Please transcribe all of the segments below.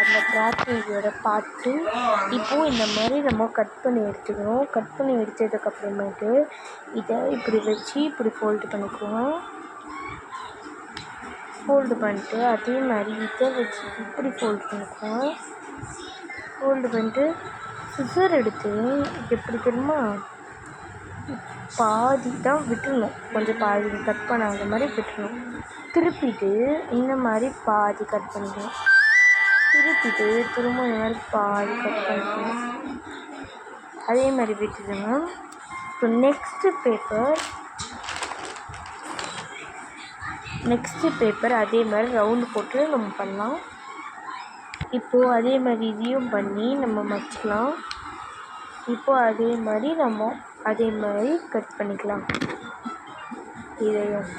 இந்த கிராஃப்ட் வீடியோட பார்ட்டு. இப்போது இந்த மாதிரி நம்ம கட் பண்ணி எடுத்துக்கணும். கட் பண்ணி எடுத்ததுக்கப்புறமேட்டு இதை இப்படி வச்சு இப்படி ஃபோல்டு பண்ணிக்குவோம். ஃபோல்டு பண்ணிட்டு அதே மாதிரி இதை வச்சு இப்படி ஃபோல்டு பண்ணிக்குவோம். ஃபோல்டு பண்ணிட்டு சிசர் எடுத்து எப்படி தெரியுமா, பாதி தான் விட்டுடணும், கொஞ்சம் பாதி கட் பண்ணாத மாதிரி விட்டுணும். திருப்பிட்டு இந்த மாதிரி பாதி கட் பண்ணிக்கணும். திருப்பிட்டு திரும்ப இந்த மாதிரி பாதி கட் பண்ணிக்கணும். அதே மாதிரி விட்டுடுங்க. இப்போ நெக்ஸ்ட்டு பேப்பர் அதே மாதிரி ரவுண்டு போட்டு நம்ம பண்ணலாம். இப்போது அதே மாதிரி இதையும் பண்ணி நம்ம மடிச்சிக்கலாம். இப்போது அதே மாதிரி கட் பண்ணிக்கலாம். இதையும்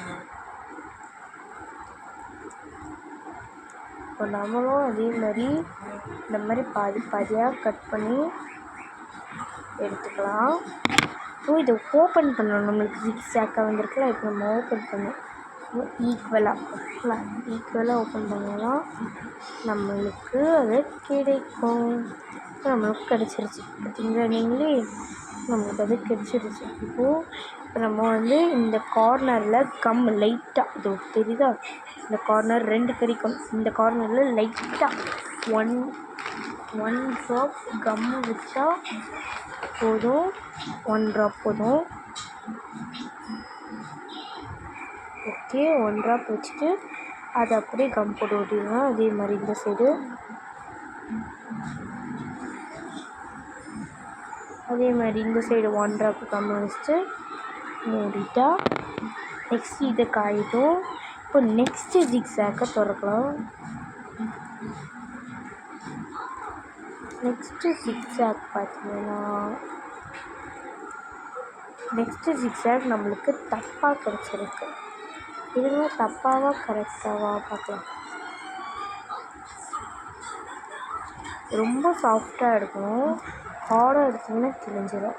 இப்போ நம்மளும் அதே மாதிரி இந்த மாதிரி பாதி பாதியாக கட் பண்ணி எடுத்துக்கலாம். ஸோ இதை ஓப்பன் பண்ணணும். நம்மளுக்கு ஜிக்ஸாக்காக வந்திருக்குல்ல, இப்போ நம்ம ஓப்பன் பண்ணணும். ஈக்குவலாக ஓப்பன் பண்ணலாம். நம்மளுக்கு அது கிடைக்கும். நம்மளுக்கு கிடச்சிருச்சு. பார்த்தீங்களா நீங்களே, நம்மளுக்கு அது கிடச்சிருச்சு. இப்போ நம்ம இந்த கார்னரில் கம் லைட்டாக இது தெரியுதா, இந்த கார்னர் 2 கிடைக்கணும். இந்த கார்னரில் லைட்டாக ஒன் ட்ராப் கம் வச்சா போதும். 1 ட்ராப் போதும். ஓகே, 1 ட்ராப் வச்சுட்டு அதை அப்படியே கம் போட்டு ஓட்டிடுங்க. அதே மாதிரி இந்த சைடு அதே மாதிரி இந்த சைடு 1 ட்ராப் கம் வச்சுட்டு மூடிட்டா நெக்ஸ்ட் இதை காயிட்டும். இப்போ நெக்ஸ்ட்டு ஜிக்ஸாக்கை திறக்கலாம். நெக்ஸ்ட்டு ஜிக்ஸாக் பார்த்தீங்கன்னா, நெக்ஸ்ட்டு ஜிக்ஸாக் நம்மளுக்கு தப்பாக கிடச்சிருக்கு. இதுவும் தப்பாவா கரெக்டாவா பார்க்கலாம். ரொம்ப சாஃப்டாக எடுக்கணும், ஹார்டாக எடுத்திங்கன்னா கிழிஞ்சிடும்.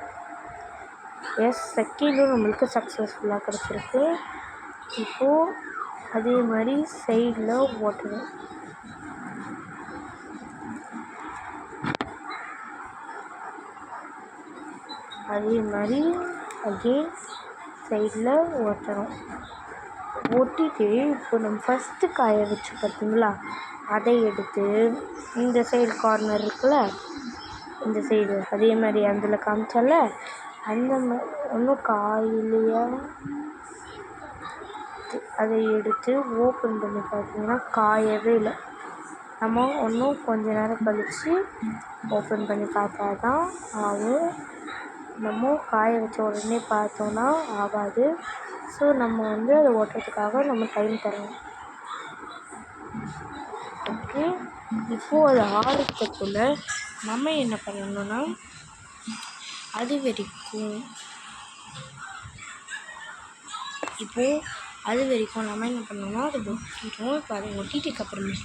செகண்டும் நம்மளுக்கு சக்ஸஸ்ஃபுல்லாக கிடச்சிருக்கு. இப்போது அதே மாதிரி சைடில் ஓட்டணும். அதே மாதிரி அகெயின் சைடில் ஓட்டணும். ஒட்டிட்டு இப்போ நம்ம ஃபஸ்ட்டு காய வச்சு பார்த்தீங்களா, அதை எடுத்து இந்த சைடு கார்னர் இருக்குல்ல, இந்த சைடு அதே மாதிரி அதில் காமிச்சால அந்த ஒன்றும் காயிலையா, அதை எடுத்து ஓப்பன் பண்ணி பார்த்தீங்கன்னா காயவே இல்லை. நம்ம இன்னும் கொஞ்ச நேரம் கழித்து ஓப்பன் பண்ணி பார்த்தா தான் ஆகும். நம்ம காய வச்ச உடனே பார்த்தோன்னா ஆகாது. ஸோ நம்ம அதை ஓட்டுறதுக்காக நம்ம டைம் தரணும். ஓகே, இப்போது அது ஆறுறதுக்குள்ளே நம்ம என்ன பண்ணணும்னா, அது வரைக்கும் நம்ம என்ன பண்ணணும்னா அதை ஒட்டிட்டோம். இப்போ அதை ஒட்டிட்டுக்கப்புறமே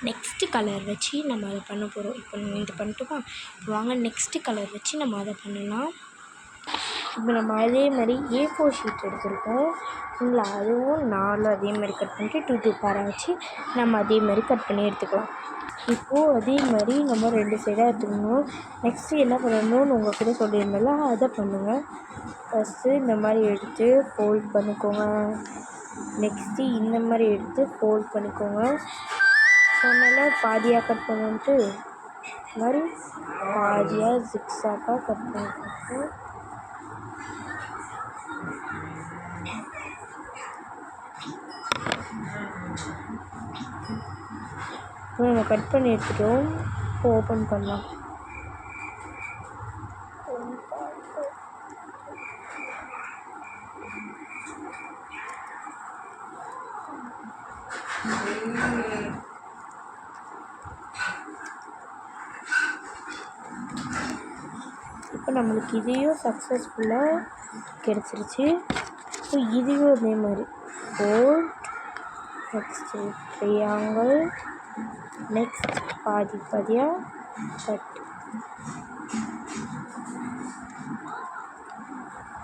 நெக்ஸ்ட்டு கலர் வச்சு நம்ம அதை பண்ண போகிறோம். இப்போ நம்ம இது பண்ணிட்டோமா, இப்போ வாங்க நெக்ஸ்ட்டு கலர் வச்சு நம்ம அதை பண்ணலாம். இப்போ நம்ம அதே மாதிரி A4 ஷீட் எடுத்துருக்கோம் இல்லைங்களா, அதுவும் 4 அதே மாதிரி கட் பண்ணிட்டு 2 பேராக வச்சு நம்ம அதே மாதிரி கட் பண்ணி எடுத்துக்கலாம். இப்போது அதே மாதிரி நம்ம 2 சைடாக எடுத்துக்கணும். நெக்ஸ்ட்டு என்ன பண்ணணும்னு உங்கள் கூட சொல்லியிருந்தோம்ல, அதை பண்ணுங்கள். ஃபஸ்ட்டு இந்த மாதிரி எடுத்து ஃபோல்ட் பண்ணிக்கோங்க. நெக்ஸ்ட்டு இந்த மாதிரி எடுத்து ஃபோல்ட் பண்ணிக்கோங்க. சொன்னால பாதியாக கட் பண்ணிட்டு இந்த மாதிரி பாதியாக ஜிக்ஸாக்காக கட் பண்ணிக்கோங்க. நம்ம கட் பண்ணி எடுத்துட்டோம். இப்போ ஓப்பன் பண்ணலாம். இப்போ நம்மளுக்கு இதையும் சக்ஸஸ்ஃபுல்லாக கிடச்சிருச்சு. இப்போ இதையும் அதே மாதிரி ஃபோல்ட், நெக்ஸ்ட்டு ட்ரையாங்கிள், நெக்ஸ்ட் பாதி பாதியாக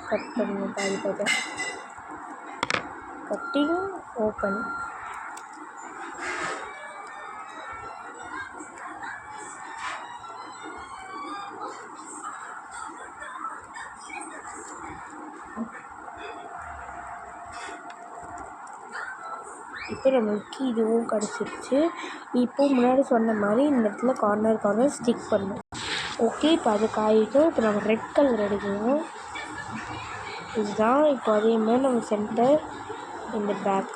கட் பண்ணணும். பாதி பாதியாக கட்டிங், ஓப்பன். இப்போ நம்மளுக்கு இதுவும் கிடச்சிருச்சு. இப்போ முன்னாடி சொன்ன மாதிரி இந்த இடத்துல கார்னர் ஸ்டிக் பண்ணணும். ஓகே, இப்போ அது காயிட்டும். இப்போ நம்ம ரெட் கலர் எடுக்கணும். இதுதான். இப்போ அதே மாதிரி நம்ம சென்டர் இந்த பேக்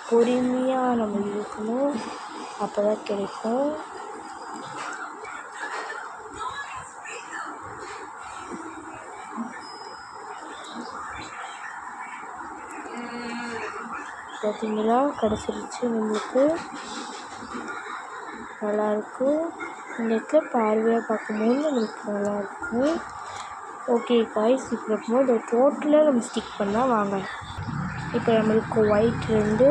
பொறுமையாக நம்ம இழுக்கணும், அப்போ தான் கிடைக்கும். பார்த்தீங்களா, கிடச்சிருச்சு நம்மளுக்கு. நல்லாயிருக்கும். இந்த இடத்துல பார்வையாக பார்க்கும்போது நம்மளுக்கு நல்லாயிருக்கும். ஓகே காய்ஸ், இப்போ இருக்கும்போது இந்த டோட்டலாக நம்ம ஸ்டிக் பண்ணால் வாங்க. இப்போ நம்மளுக்கு ஒயிட் 2,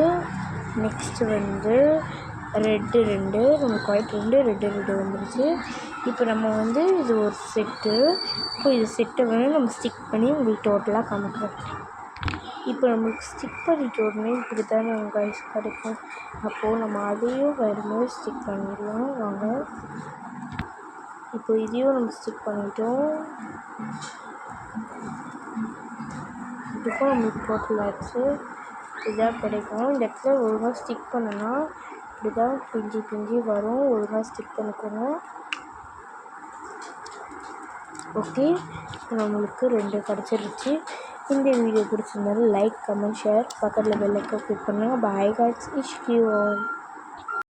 நெக்ஸ்ட்டு வந்து ரெட்டு 2, நம்மளுக்கு ஒயிட் 2, ரெட்டு 2 வந்துருச்சு. இப்போ நம்ம இது ஒரு செட்டு. இப்போ இது செட்டை நம்ம ஸ்டிக் பண்ணி உங்களுக்கு டோட்டலாக காமிக்கிறோம். இப்போ நம்மளுக்கு ஸ்டிக் பண்ணிட்ட உடனே இப்படி தான் நம்ம காய்ஸ் கிடைக்கும். அப்போது நம்ம அதையும் வேறு மாதிரி ஸ்டிக் பண்ணிடலாம் வாங்க. இப்போ இதையும் நம்ம ஸ்டிக் பண்ணிட்டோம். இதுக்கும் நம்மளுக்கு டோட்டல் ஆச்சு. இதுதான் கிடைக்கும். இந்த இடத்துல ஒழுங்காக ஸ்டிக் பண்ணனா இப்படி தான் பிஞ்சி வரும். ஒழுங்காக ஸ்டிக் பண்ணிக்கோங்க. ஓகே, நம்மளுக்கு 2 கிடச்சிருச்சு. இந்த வீடியோ பிடிச்சிருந்தாலும் லைக், கமெண்ட், ஷேர், பக்கத்தில் பெல் ஐக்கான் கிளிக் பண்ணுங்கள். Bye guys, wish you all.